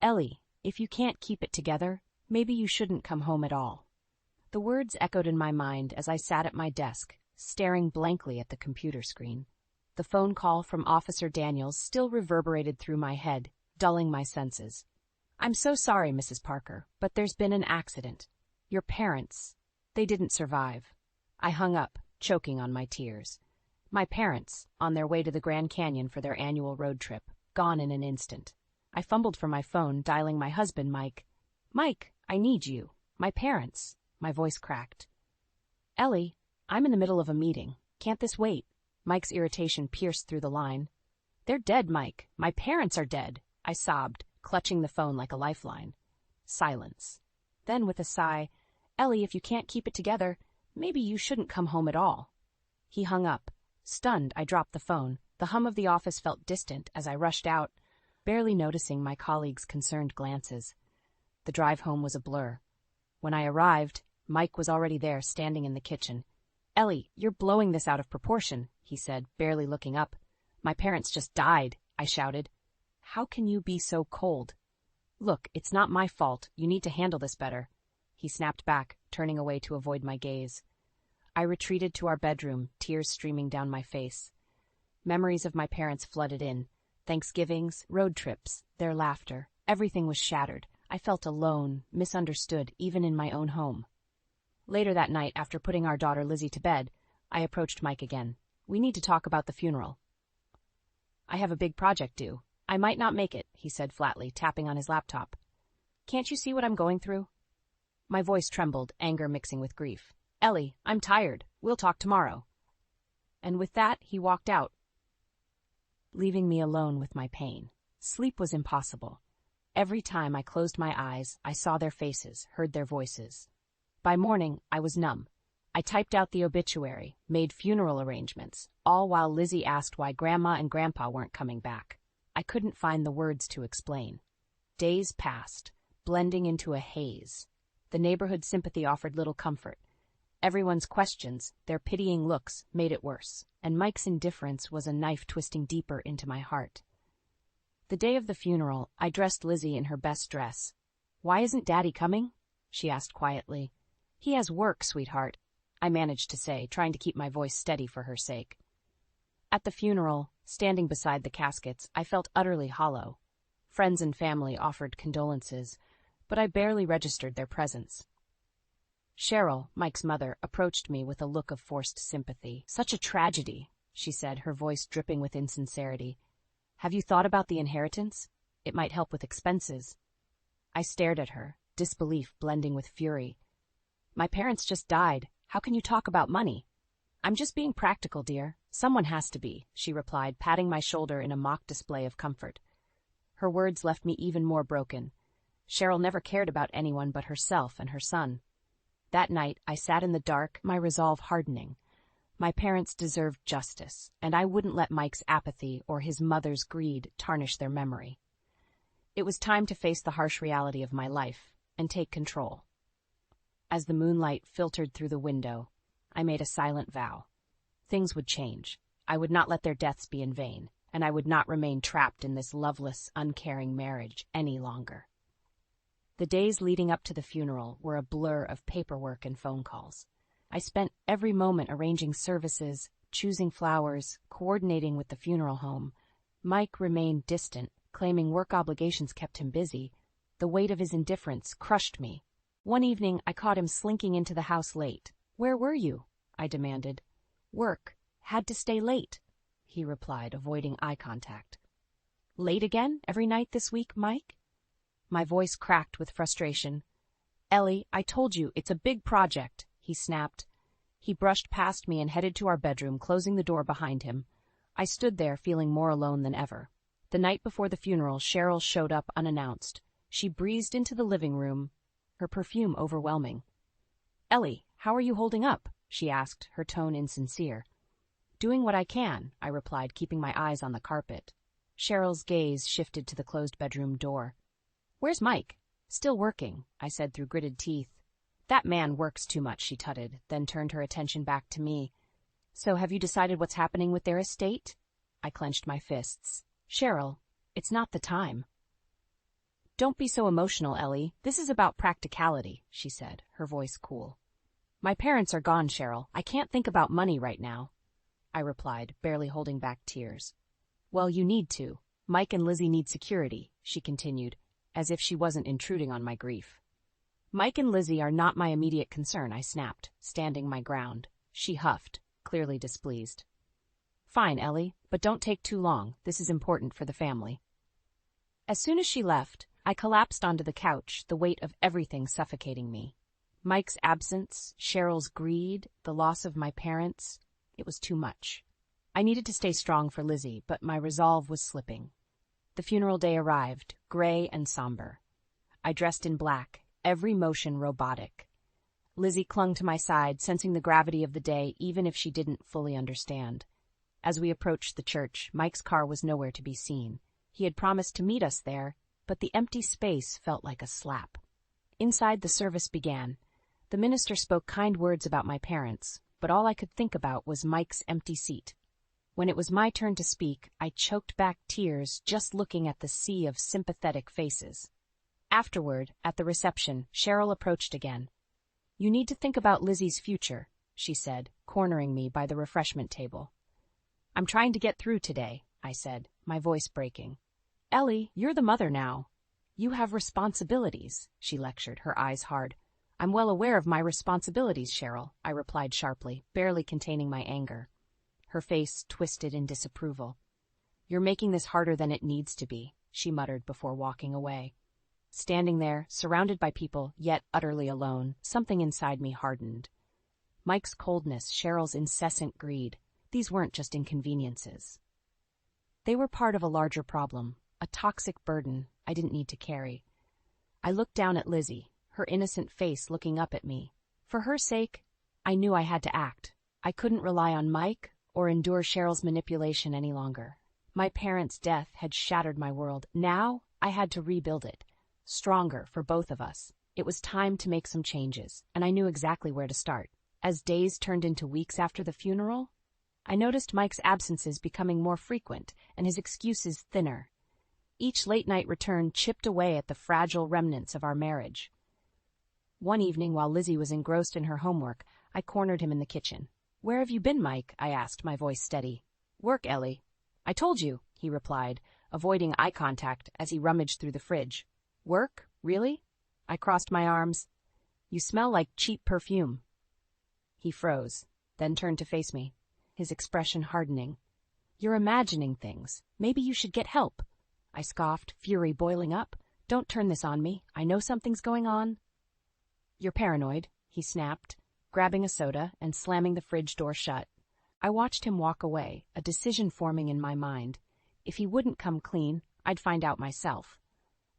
Ellie, if you can't keep it together, maybe you shouldn't come home at all. The words echoed in my mind as I sat at my desk, staring blankly at the computer screen. The phone call from Officer Daniels still reverberated through my head, dulling my senses. I'm so sorry, Mrs. Parker, but there's been an accident. Your parents, they didn't survive. I hung up, choking on my tears. My parents, on their way to the Grand Canyon for their annual road trip, gone in an instant. I fumbled for my phone, dialing my husband, Mike. Mike, I need you. My parents. My voice cracked. Ellie, I'm in the middle of a meeting. Can't this wait? Mike's irritation pierced through the line. They're dead, Mike. My parents are dead. I sobbed, clutching the phone like a lifeline. Silence. Then, with a sigh, Ellie, if you can't keep it together, maybe you shouldn't come home at all. He hung up. Stunned, I dropped the phone. The hum of the office felt distant as I rushed out, barely noticing my colleagues' concerned glances. The drive home was a blur. When I arrived, Mike was already there, standing in the kitchen. Ellie, you're blowing this out of proportion, he said, barely looking up. My parents just died, I shouted. How can you be so cold? Look, it's not my fault. You need to handle this better. He snapped back, turning away to avoid my gaze. I retreated to our bedroom, tears streaming down my face. Memories of my parents flooded in. Thanksgivings, road trips, their laughter. Everything was shattered. I felt alone, misunderstood, even in my own home. Later that night, after putting our daughter Lizzie to bed, I approached Mike again. We need to talk about the funeral. I have a big project due. I might not make it, he said flatly, tapping on his laptop. Can't you see what I'm going through? My voice trembled, anger mixing with grief. Ellie, I'm tired. We'll talk tomorrow. And with that, he walked out, leaving me alone with my pain. Sleep was impossible. Every time I closed my eyes, I saw their faces, heard their voices. By morning, I was numb. I typed out the obituary, made funeral arrangements, all while Lizzie asked why Grandma and Grandpa weren't coming back. I couldn't find the words to explain. Days passed, blending into a haze. The neighborhood sympathy offered little comfort. Everyone's questions, their pitying looks, made it worse, and Mike's indifference was a knife twisting deeper into my heart. The day of the funeral, I dressed Lizzie in her best dress. Why isn't Daddy coming? She asked quietly. He has work, sweetheart, I managed to say, trying to keep my voice steady for her sake. At the funeral, standing beside the caskets, I felt utterly hollow. Friends and family offered condolences, but I barely registered their presence. Cheryl, Mike's mother, approached me with a look of forced sympathy. Such a tragedy, she said, her voice dripping with insincerity. Have you thought about the inheritance? It might help with expenses. I stared at her, disbelief blending with fury. My parents just died. How can you talk about money? I'm just being practical, dear. Someone has to be, she replied, patting my shoulder in a mock display of comfort. Her words left me even more broken. Cheryl never cared about anyone but herself and her son. That night, I sat in the dark, my resolve hardening. My parents deserved justice, and I wouldn't let Mike's apathy or his mother's greed tarnish their memory. It was time to face the harsh reality of my life and take control. As the moonlight filtered through the window, I made a silent vow. Things would change. I would not let their deaths be in vain, and I would not remain trapped in this loveless, uncaring marriage any longer. The days leading up to the funeral were a blur of paperwork and phone calls. I spent every moment arranging services, choosing flowers, coordinating with the funeral home. Mike remained distant, claiming work obligations kept him busy. The weight of his indifference crushed me. One evening, I caught him slinking into the house late. Where were you? I demanded. Work. Had to stay late, he replied, avoiding eye contact. Late again? Every night this week, Mike? My voice cracked with frustration. Ellie, I told you, it's a big project, he snapped. He brushed past me and headed to our bedroom, closing the door behind him. I stood there, feeling more alone than ever. The night before the funeral, Cheryl showed up unannounced. She breezed into the living room, her perfume overwhelming. Ellie, how are you holding up? She asked, her tone insincere. Doing what I can, I replied, keeping my eyes on the carpet. Cheryl's gaze shifted to the closed bedroom door. Where's Mike? Still working, I said through gritted teeth. That man works too much, she tutted, then turned her attention back to me. So have you decided what's happening with their estate? I clenched my fists. Cheryl, it's not the time. Don't be so emotional, Ellie. This is about practicality, she said, her voice cool. My parents are gone, Cheryl. I can't think about money right now, I replied, barely holding back tears. Well, you need to. Mike and Lizzie need security, she continued, as if she wasn't intruding on my grief. Mike and Lizzie are not my immediate concern, I snapped, standing my ground. She huffed, clearly displeased. Fine, Ellie, but don't take too long. This is important for the family. As soon as she left, I collapsed onto the couch, the weight of everything suffocating me. Mike's absence, Cheryl's greed, the loss of my parents. It was too much. I needed to stay strong for Lizzie, but my resolve was slipping. The funeral day arrived, gray and somber. I dressed in black, every motion robotic. Lizzie clung to my side, sensing the gravity of the day, even if she didn't fully understand. As we approached the church, Mike's car was nowhere to be seen. He had promised to meet us there, but the empty space felt like a slap. Inside, the service began. The minister spoke kind words about my parents, but all I could think about was Mike's empty seat. When it was my turn to speak, I choked back tears just looking at the sea of sympathetic faces. Afterward, at the reception, Cheryl approached again. You need to think about Lizzie's future, she said, cornering me by the refreshment table. I'm trying to get through today, I said, my voice breaking. Ellie, you're the mother now. You have responsibilities, she lectured, her eyes hard. I'm well aware of my responsibilities, Cheryl, I replied sharply, barely containing my anger. Her face twisted in disapproval. You're making this harder than it needs to be, she muttered before walking away. Standing there, surrounded by people, yet utterly alone, something inside me hardened. Mike's coldness, Cheryl's incessant greed, these weren't just inconveniences. They were part of a larger problem, a toxic burden I didn't need to carry. I looked down at Lizzie, her innocent face looking up at me. For her sake, I knew I had to act. I couldn't rely on Mike or endure Cheryl's manipulation any longer. My parents' death had shattered my world. Now I had to rebuild it, stronger for both of us. It was time to make some changes, and I knew exactly where to start. As days turned into weeks after the funeral, I noticed Mike's absences becoming more frequent and his excuses thinner. Each late-night return chipped away at the fragile remnants of our marriage. One evening, while Lizzie was engrossed in her homework, I cornered him in the kitchen. Where have you been, Mike? I asked, my voice steady. Work, Ellie. I told you, he replied, avoiding eye contact as he rummaged through the fridge. Work? Really? I crossed my arms. You smell like cheap perfume. He froze, then turned to face me, his expression hardening. You're imagining things. Maybe you should get help. I scoffed, fury boiling up. Don't turn this on me. I know something's going on. You're paranoid, he snapped, grabbing a soda and slamming the fridge door shut. I watched him walk away, a decision forming in my mind. If he wouldn't come clean, I'd find out myself.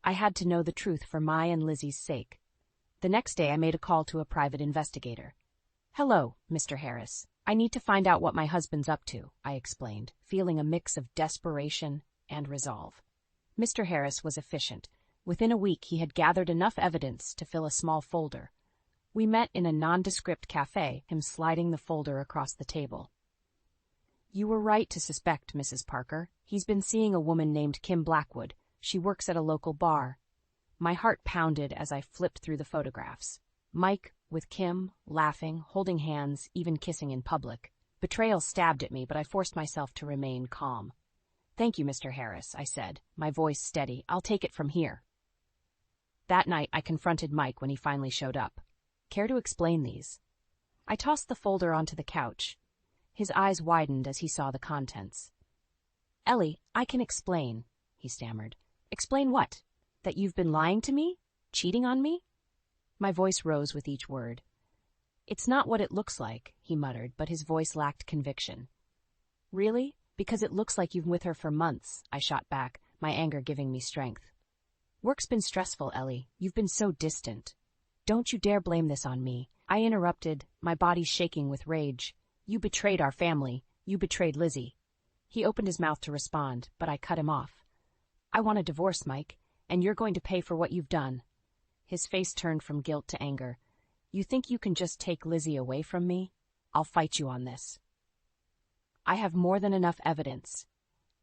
I had to know the truth for my and Lizzie's sake. The next day I made a call to a private investigator. Hello, Mr. Harris. I need to find out what my husband's up to, I explained, feeling a mix of desperation and resolve. Mr. Harris was efficient. Within a week, he had gathered enough evidence to fill a small folder. We met in a nondescript cafe, him sliding the folder across the table. You were right to suspect, Mrs. Parker. He's been seeing a woman named Kim Blackwood. She works at a local bar. My heart pounded as I flipped through the photographs. Mike with Kim, laughing, holding hands, even kissing in public. Betrayal stabbed at me, but I forced myself to remain calm. Thank you, Mr. Harris, I said, my voice steady. I'll take it from here. That night, I confronted Mike when he finally showed up. Care to explain these? I tossed the folder onto the couch. His eyes widened as he saw the contents. Ellie, I can explain, he stammered. Explain what? That you've been lying to me? Cheating on me? My voice rose with each word. It's not what it looks like, he muttered, but his voice lacked conviction. Really? Because it looks like you've been with her for months, I shot back, my anger giving me strength. Work's been stressful, Ellie. You've been so distant. Don't you dare blame this on me. I interrupted, my body shaking with rage. You betrayed our family. You betrayed Lizzie. He opened his mouth to respond, but I cut him off. I want a divorce, Mike, and you're going to pay for what you've done. His face turned from guilt to anger. You think you can just take Lizzie away from me? I'll fight you on this. I have more than enough evidence.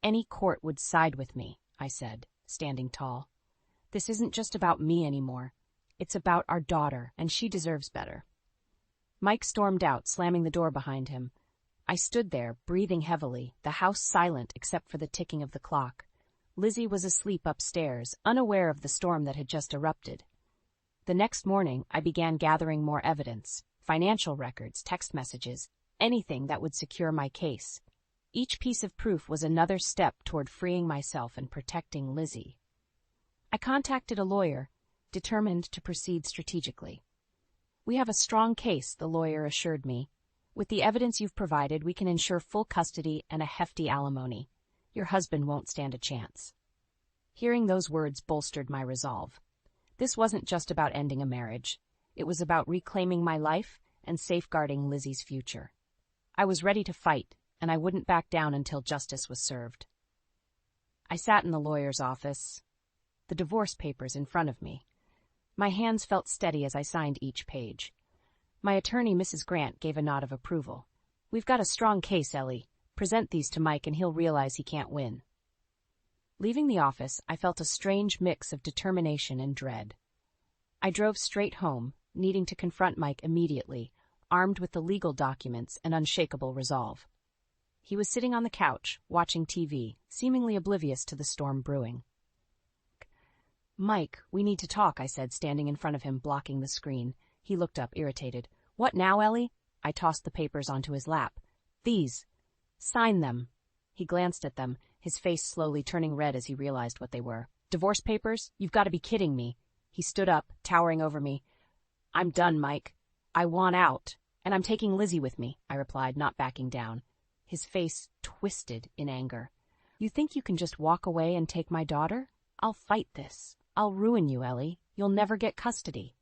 Any court would side with me, I said, standing tall. This isn't just about me anymore. It's about our daughter, and she deserves better. Mike stormed out, slamming the door behind him. I stood there, breathing heavily, the house silent except for the ticking of the clock. Lizzie was asleep upstairs, unaware of the storm that had just erupted. The next morning, I began gathering more evidence, financial records, text messages, anything that would secure my case. Each piece of proof was another step toward freeing myself and protecting Lizzie. I contacted a lawyer, determined to proceed strategically. "We have a strong case," the lawyer assured me. "With the evidence you've provided, we can ensure full custody and a hefty alimony. Your husband won't stand a chance." Hearing those words bolstered my resolve. This wasn't just about ending a marriage. It was about reclaiming my life and safeguarding Lizzie's future. I was ready to fight, and I wouldn't back down until justice was served. I sat in the lawyer's office, the divorce papers in front of me. My hands felt steady as I signed each page. My attorney, Mrs. Grant, gave a nod of approval. "We've got a strong case, Ellie. Present these to Mike and he'll realize he can't win." Leaving the office, I felt a strange mix of determination and dread. I drove straight home, needing to confront Mike immediately, armed with the legal documents and unshakable resolve. He was sitting on the couch, watching TV, seemingly oblivious to the storm brewing. "Mike, we need to talk," I said, standing in front of him, blocking the screen. He looked up, irritated. "What now, Ellie?" I tossed the papers onto his lap. "These. Sign them." He glanced at them, his face slowly turning red as he realized what they were. "Divorce papers? You've got to be kidding me." He stood up, towering over me. "I'm done, Mike. I want out. And I'm taking Lizzie with me," I replied, not backing down. His face twisted in anger. "You think you can just walk away and take my daughter? I'll fight this. I'll ruin you, Ellie. You'll never get custody."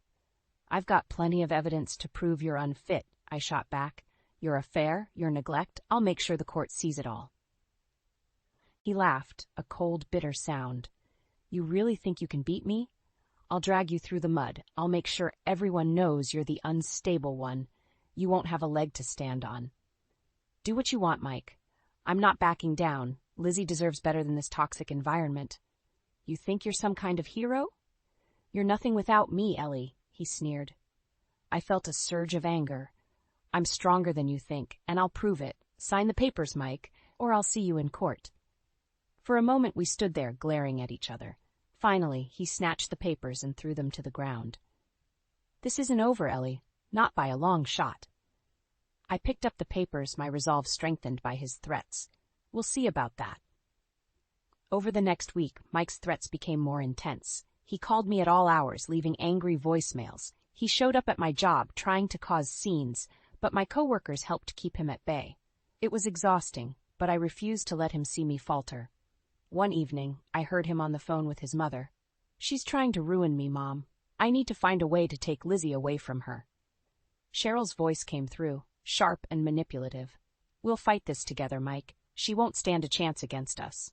"I've got plenty of evidence to prove you're unfit," I shot back. "Your affair, your neglect, I'll make sure the court sees it all." He laughed, a cold, bitter sound. "You really think you can beat me? I'll drag you through the mud. I'll make sure everyone knows you're the unstable one. You won't have a leg to stand on." "Do what you want, Mike. I'm not backing down. Lizzie deserves better than this toxic environment." "You think you're some kind of hero?" "You're nothing without me, Ellie," he sneered. I felt a surge of anger. "I'm stronger than you think, and I'll prove it. Sign the papers, Mike, or I'll see you in court." For a moment we stood there, glaring at each other. Finally, he snatched the papers and threw them to the ground. "This isn't over, Ellie. Not by a long shot." I picked up the papers, my resolve strengthened by his threats. "We'll see about that." Over the next week, Mike's threats became more intense. He called me at all hours, leaving angry voicemails. He showed up at my job, trying to cause scenes, but my coworkers helped keep him at bay. It was exhausting, but I refused to let him see me falter. One evening, I heard him on the phone with his mother. "She's trying to ruin me, Mom. I need to find a way to take Lizzie away from her." Cheryl's voice came through, sharp and manipulative. "We'll fight this together, Mike. She won't stand a chance against us."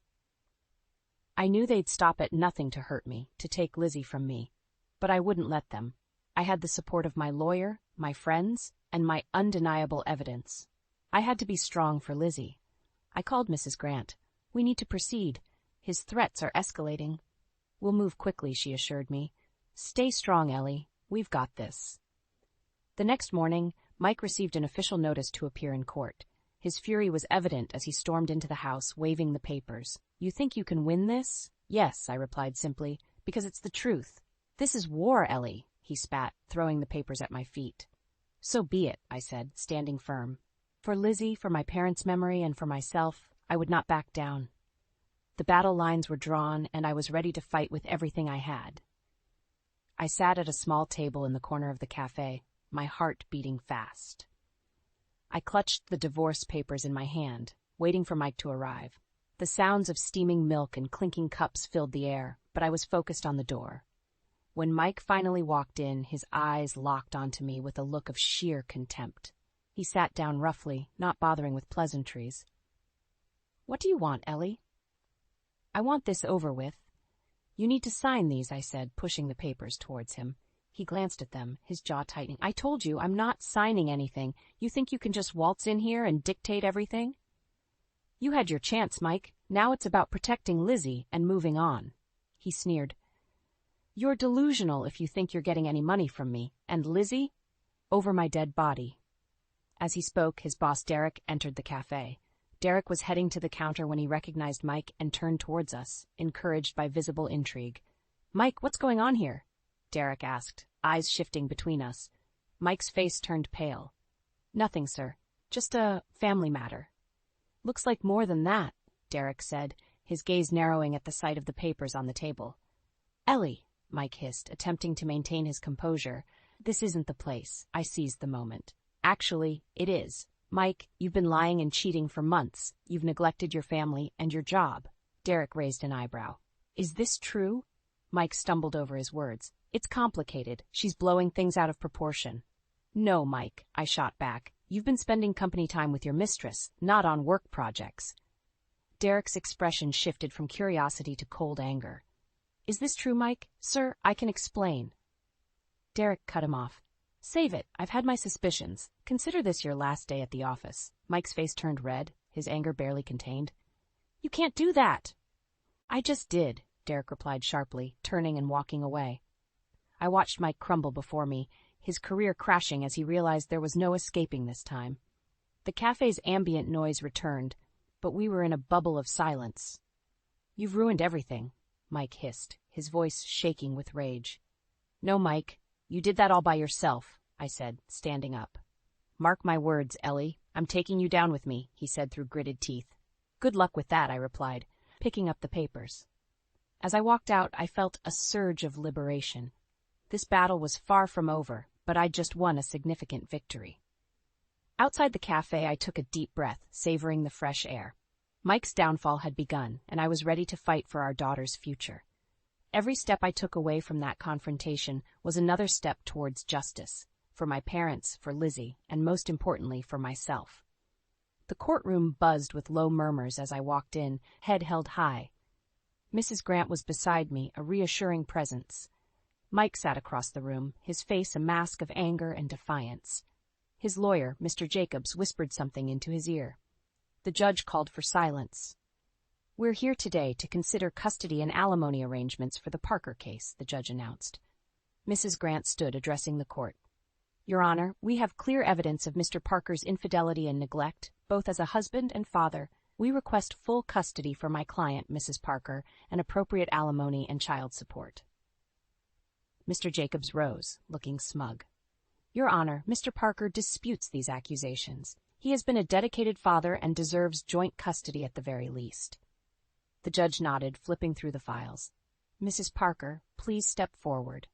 I knew they'd stop at nothing to hurt me, to take Lizzie from me. But I wouldn't let them. I had the support of my lawyer, my friends, and my undeniable evidence. I had to be strong for Lizzie. I called Mrs. Grant. "We need to proceed. His threats are escalating." "We'll move quickly," she assured me. "Stay strong, Ellie. We've got this." The next morning, Mike received an official notice to appear in court. His fury was evident as he stormed into the house, waving the papers. "You think you can win this?" "Yes," I replied simply, "because it's the truth." "This is war, Ellie," he spat, throwing the papers at my feet. "So be it," I said, standing firm. For Lizzie, for my parents' memory, and for myself, I would not back down. The battle lines were drawn, and I was ready to fight with everything I had. I sat at a small table in the corner of the cafe, my heart beating fast. I clutched the divorce papers in my hand, waiting for Mike to arrive. The sounds of steaming milk and clinking cups filled the air, but I was focused on the door. When Mike finally walked in, his eyes locked onto me with a look of sheer contempt. He sat down roughly, not bothering with pleasantries. "What do you want, Ellie?" "I want this over with." "You need to sign these," I said, pushing the papers towards him. He glanced at them, his jaw tightening. "I told you, I'm not signing anything. You think you can just waltz in here and dictate everything?" "You had your chance, Mike. Now it's about protecting Lizzie and moving on." He sneered. You're delusional if you think you're getting any money from me. And Lizzie? Over my dead body. As he spoke, his boss Derek entered the cafe. Derek was heading to the counter when he recognized Mike and turned towards us, encouraged by visible intrigue. Mike, what's going on here? Derek asked, eyes shifting between us. Mike's face turned pale. Nothing, sir. Just a family matter. Looks like more than that, Derek said, his gaze narrowing at the sight of the papers on the table. Ellie, Mike hissed, attempting to maintain his composure. This isn't the place. I seized the moment. Actually, it is. Mike, you've been lying and cheating for months. You've neglected your family and your job. Derek raised an eyebrow. Is this true? Mike stumbled over his words. It's complicated. She's blowing things out of proportion. No, Mike, I shot back. You've been spending company time with your mistress, not on work projects. Derek's expression shifted from curiosity to cold anger. Is this true, Mike? Sir, I can explain. Derek cut him off. Save it. I've had my suspicions. Consider this your last day at the office. Mike's face turned red, his anger barely contained. You can't do that. I just did, Derek replied sharply, turning and walking away. I watched Mike crumble before me, his career crashing as he realized there was no escaping this time. The cafe's ambient noise returned, but we were in a bubble of silence. You've ruined everything, Mike hissed, his voice shaking with rage. No, Mike. You did that all by yourself, I said, standing up. Mark my words, Ellie. I'm taking you down with me, he said through gritted teeth. Good luck with that, I replied, picking up the papers. As I walked out, I felt a surge of liberation. This battle was far from over, but I'd just won a significant victory. Outside the cafe, I took a deep breath, savoring the fresh air. Mike's downfall had begun, and I was ready to fight for our daughter's future. Every step I took away from that confrontation was another step towards justice, for my parents, for Lizzie, and most importantly, for myself. The courtroom buzzed with low murmurs as I walked in, head held high. Mrs. Grant was beside me, a reassuring presence. Mike sat across the room, his face a mask of anger and defiance. His lawyer, Mr. Jacobs, whispered something into his ear. The judge called for silence. We're here today to consider custody and alimony arrangements for the Parker case, the judge announced. Mrs. Grant stood, addressing the court. Your Honor, we have clear evidence of Mr. Parker's infidelity and neglect, both as a husband and father. We request full custody for my client, Mrs. Parker, and appropriate alimony and child support. Mr. Jacobs rose, looking smug. Your Honor, Mr. Parker disputes these accusations. He has been a dedicated father and deserves joint custody at the very least. The judge nodded, flipping through the files. Mrs. Parker, please step forward.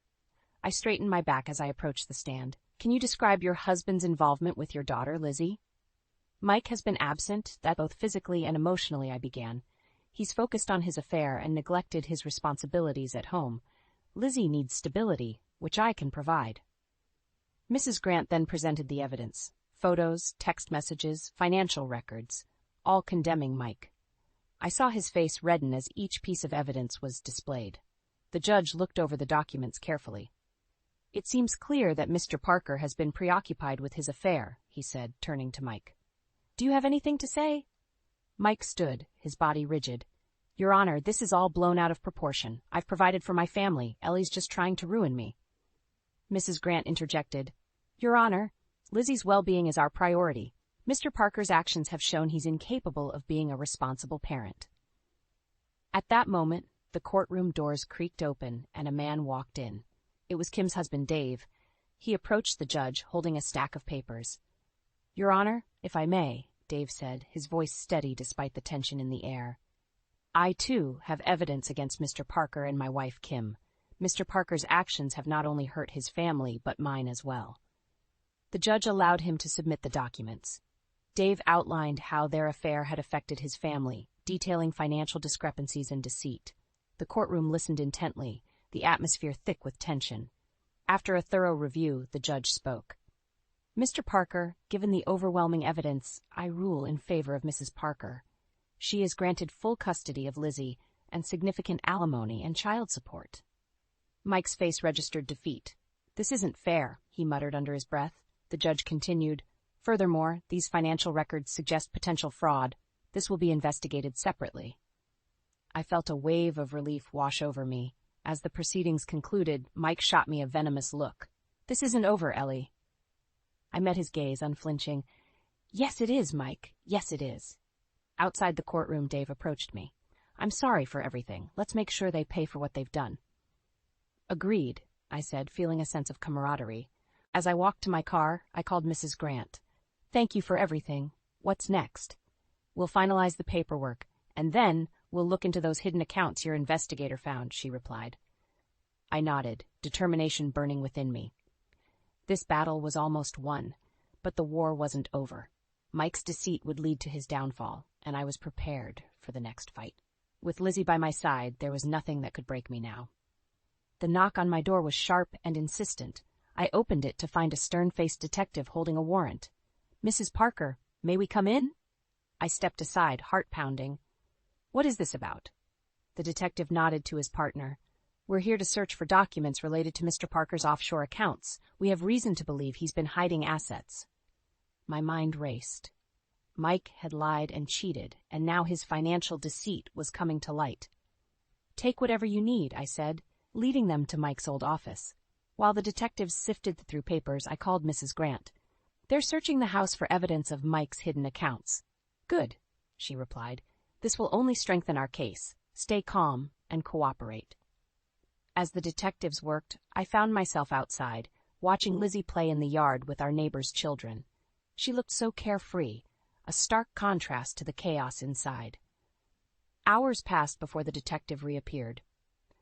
I straightened my back as I approached the stand. Can you describe your husband's involvement with your daughter, Lizzie? Mike has been absent, that both physically and emotionally, I began. He's focused on his affair and neglected his responsibilities at home. Lizzie needs stability, which I can provide. Mrs. Grant then presented the evidence. Photos, text messages, financial records, all condemning Mike. I saw his face redden as each piece of evidence was displayed. The judge looked over the documents carefully. It seems clear that Mr. Parker has been preoccupied with his affair, he said, turning to Mike. Do you have anything to say? Mike stood, his body rigid. Your Honor, this is all blown out of proportion. I've provided for my family. Ellie's just trying to ruin me. Mrs. Grant interjected. Your Honor, Lizzie's well-being is our priority. Mr. Parker's actions have shown he's incapable of being a responsible parent. At that moment, the courtroom doors creaked open and a man walked in. It was Kim's husband, Dave. He approached the judge, holding a stack of papers. Your Honor, if I may, Dave said, his voice steady despite the tension in the air. I, too, have evidence against Mr. Parker and my wife, Kim. Mr. Parker's actions have not only hurt his family, but mine as well. The judge allowed him to submit the documents. Dave outlined how their affair had affected his family, detailing financial discrepancies and deceit. The courtroom listened intently, the atmosphere thick with tension. After a thorough review, the judge spoke. Mr. Parker, given the overwhelming evidence, I rule in favor of Mrs. Parker. She is granted full custody of Lizzie and significant alimony and child support. Mike's face registered defeat. This isn't fair, he muttered under his breath. The judge continued. Furthermore, these financial records suggest potential fraud. This will be investigated separately. I felt a wave of relief wash over me. As the proceedings concluded, Mike shot me a venomous look. "This isn't over, Ellie." I met his gaze, unflinching. "Yes, it is, Mike. Yes, it is." Outside the courtroom, Dave approached me. "I'm sorry for everything. Let's make sure they pay for what they've done." "Agreed," I said, feeling a sense of camaraderie. As I walked to my car, I called Mrs. Grant. "Thank you for everything. What's next?" "We'll finalize the paperwork, and then we'll look into those hidden accounts your investigator found," she replied. I nodded, determination burning within me. This battle was almost won, but the war wasn't over. Mike's deceit would lead to his downfall, and I was prepared for the next fight. With Lizzie by my side, there was nothing that could break me now. The knock on my door was sharp and insistent. I opened it to find a stern-faced detective holding a warrant. "Mrs. Parker, may we come in?" I stepped aside, heart pounding. "What is this about?" The detective nodded to his partner. "We're here to search for documents related to Mr. Parker's offshore accounts. We have reason to believe he's been hiding assets." My mind raced. Mike had lied and cheated, and now his financial deceit was coming to light. "Take whatever you need," I said, leading them to Mike's old office. While the detectives sifted through papers, I called Mrs. Grant. "They're searching the house for evidence of Mike's hidden accounts." "Good," she replied. "This will only strengthen our case. Stay calm and cooperate." As the detectives worked, I found myself outside, watching Lizzie play in the yard with our neighbor's children. She looked so carefree, a stark contrast to the chaos inside. Hours passed before the detective reappeared.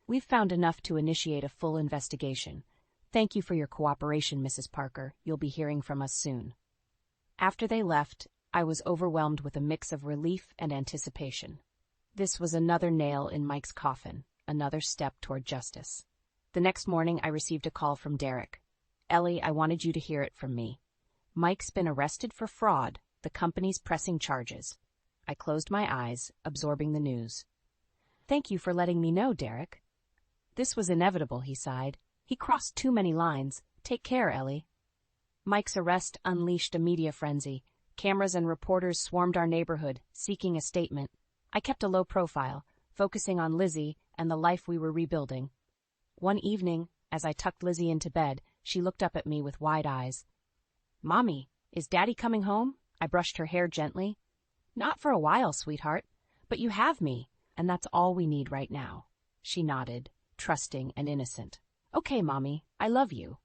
"We've found enough to initiate a full investigation. Thank you for your cooperation, Mrs. Parker. You'll be hearing from us soon." After they left, I was overwhelmed with a mix of relief and anticipation. This was another nail in Mike's coffin, another step toward justice. The next morning, I received a call from Derek. "Ellie, I wanted you to hear it from me. Mike's been arrested for fraud. The company's pressing charges." I closed my eyes, absorbing the news. "Thank you for letting me know, Derek." "This was inevitable," he sighed. "He crossed too many lines. Take care, Ellie." Mike's arrest unleashed a media frenzy. Cameras and reporters swarmed our neighborhood, seeking a statement. I kept a low profile, focusing on Lizzie and the life we were rebuilding. One evening, as I tucked Lizzie into bed, she looked up at me with wide eyes. "Mommy, is Daddy coming home?" I brushed her hair gently. "Not for a while, sweetheart, but you have me, and that's all we need right now." She nodded, trusting and innocent. "Okay, Mommy, I love you."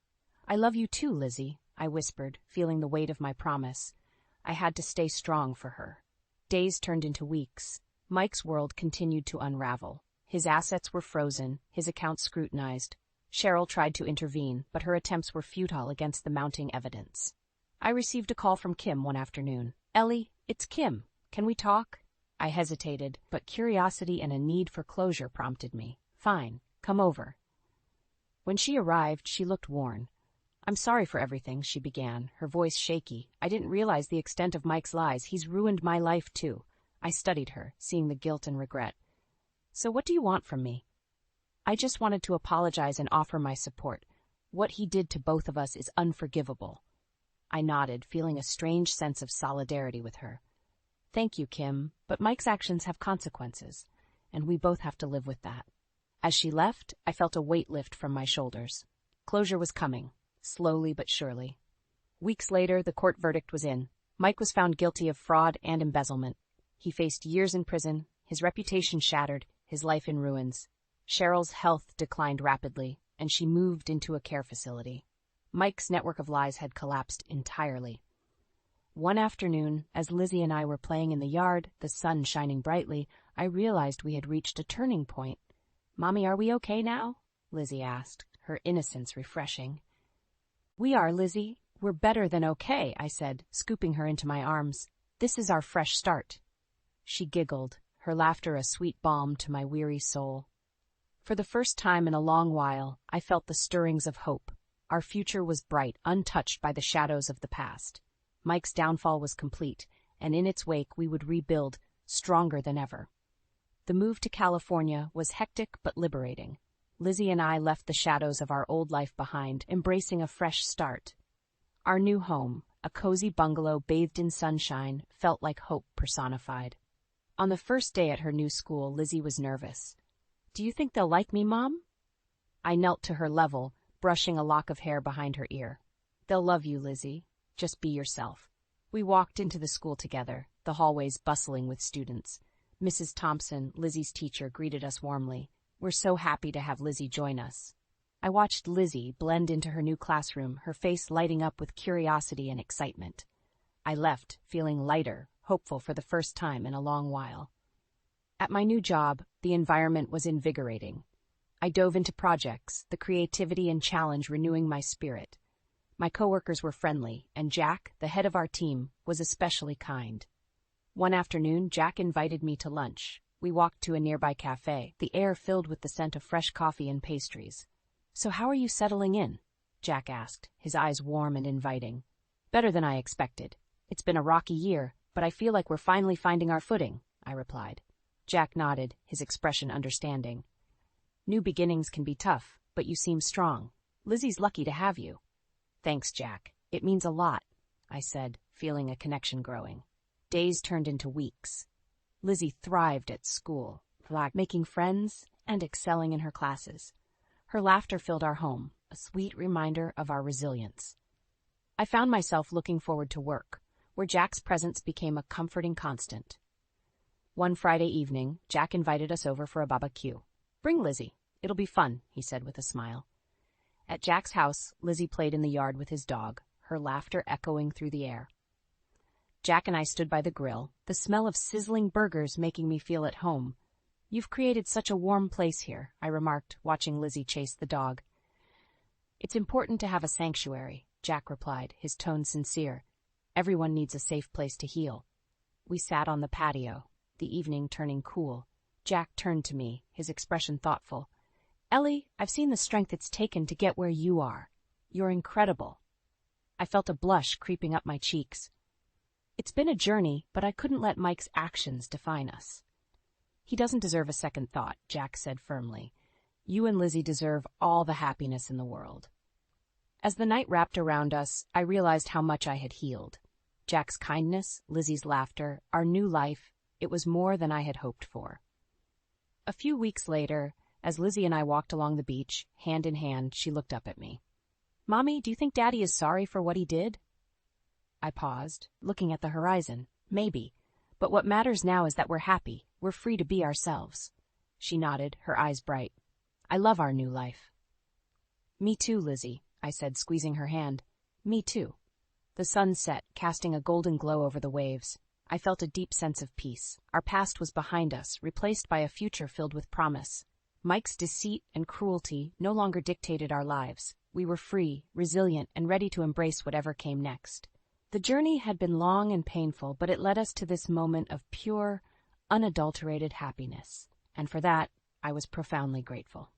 "I love you too, Lizzie," I whispered, feeling the weight of my promise. I had to stay strong for her. Days turned into weeks. Mike's world continued to unravel. His assets were frozen, his accounts scrutinized. Cheryl tried to intervene, but her attempts were futile against the mounting evidence. I received a call from Kim one afternoon. "Ellie, it's Kim. Can we talk?" I hesitated, but curiosity and a need for closure prompted me. "Fine, come over." When she arrived, she looked worn. "I'm sorry for everything," she began, her voice shaky. "I didn't realize the extent of Mike's lies. He's ruined my life, too." I studied her, seeing the guilt and regret. "So what do you want from me?" "I just wanted to apologize and offer my support. What he did to both of us is unforgivable." I nodded, feeling a strange sense of solidarity with her. "Thank you, Kim, but Mike's actions have consequences, and we both have to live with that." As she left, I felt a weight lift from my shoulders. Closure was coming, slowly but surely. Weeks later, the court verdict was in. Mike was found guilty of fraud and embezzlement. He faced years in prison, his reputation shattered, his life in ruins. Cheryl's health declined rapidly, and she moved into a care facility. Mike's network of lies had collapsed entirely. One afternoon, as Lizzie and I were playing in the yard, the sun shining brightly, I realized we had reached a turning point. "Mommy, are we okay now?" Lizzie asked, her innocence refreshing. "We are, Lizzie. We're better than okay," I said, scooping her into my arms. "This is our fresh start." She giggled, her laughter a sweet balm to my weary soul. For the first time in a long while, I felt the stirrings of hope. Our future was bright, untouched by the shadows of the past. Mike's downfall was complete, and in its wake we would rebuild, stronger than ever. The move to California was hectic but liberating. Lizzie and I left the shadows of our old life behind, embracing a fresh start. Our new home, a cozy bungalow bathed in sunshine, felt like hope personified. On the first day at her new school, Lizzie was nervous. "Do you think they'll like me, Mom?" I knelt to her level, brushing a lock of hair behind her ear. "They'll love you, Lizzie. Just be yourself." We walked into the school together, the hallways bustling with students. Mrs. Thompson, Lizzie's teacher, greeted us warmly. "We're so happy to have Lizzie join us." I watched Lizzie blend into her new classroom, her face lighting up with curiosity and excitement. I left, feeling lighter, hopeful for the first time in a long while. At my new job, the environment was invigorating. I dove into projects, the creativity and challenge renewing my spirit. My coworkers were friendly, and Jack, the head of our team, was especially kind. One afternoon, Jack invited me to lunch. We walked to a nearby cafe, the air filled with the scent of fresh coffee and pastries. "So how are you settling in?" Jack asked, his eyes warm and inviting. "Better than I expected. It's been a rocky year, but I feel like we're finally finding our footing," I replied. Jack nodded, his expression understanding. "New beginnings can be tough, but you seem strong. Lizzie's lucky to have you." "Thanks, Jack. It means a lot," I said, feeling a connection growing. Days turned into weeks. Lizzie thrived at school, making friends and excelling in her classes. Her laughter filled our home, a sweet reminder of our resilience. I found myself looking forward to work, where Jack's presence became a comforting constant. One Friday evening, Jack invited us over for a barbecue. "Bring Lizzie. It'll be fun," he said with a smile. At Jack's house, Lizzie played in the yard with his dog, her laughter echoing through the air. Jack and I stood by the grill, the smell of sizzling burgers making me feel at home. "You've created such a warm place here," I remarked, watching Lizzie chase the dog. "It's important to have a sanctuary," Jack replied, his tone sincere. "Everyone needs a safe place to heal." We sat on the patio, the evening turning cool. Jack turned to me, his expression thoughtful. "Ellie, I've seen the strength it's taken to get where you are. You're incredible." I felt a blush creeping up my cheeks. "It's been a journey, but I couldn't let Mike's actions define us." "He doesn't deserve a second thought," Jack said firmly. "You and Lizzie deserve all the happiness in the world." As the night wrapped around us, I realized how much I had healed. Jack's kindness, Lizzie's laughter, our new life, it was more than I had hoped for. A few weeks later, as Lizzie and I walked along the beach, hand in hand, she looked up at me. "Mommy, do you think Daddy is sorry for what he did?" I paused, looking at the horizon. Maybe. But what matters now is that we're happy. We're free to be ourselves. She nodded, her eyes bright. "I love our new life." "Me too, Lizzie," I said, squeezing her hand. "Me too." The sun set, casting a golden glow over the waves. I felt a deep sense of peace. Our past was behind us, replaced by a future filled with promise. Mike's deceit and cruelty no longer dictated our lives. We were free, resilient, and ready to embrace whatever came next. The journey had been long and painful, but it led us to this moment of pure, unadulterated happiness. And for that, I was profoundly grateful.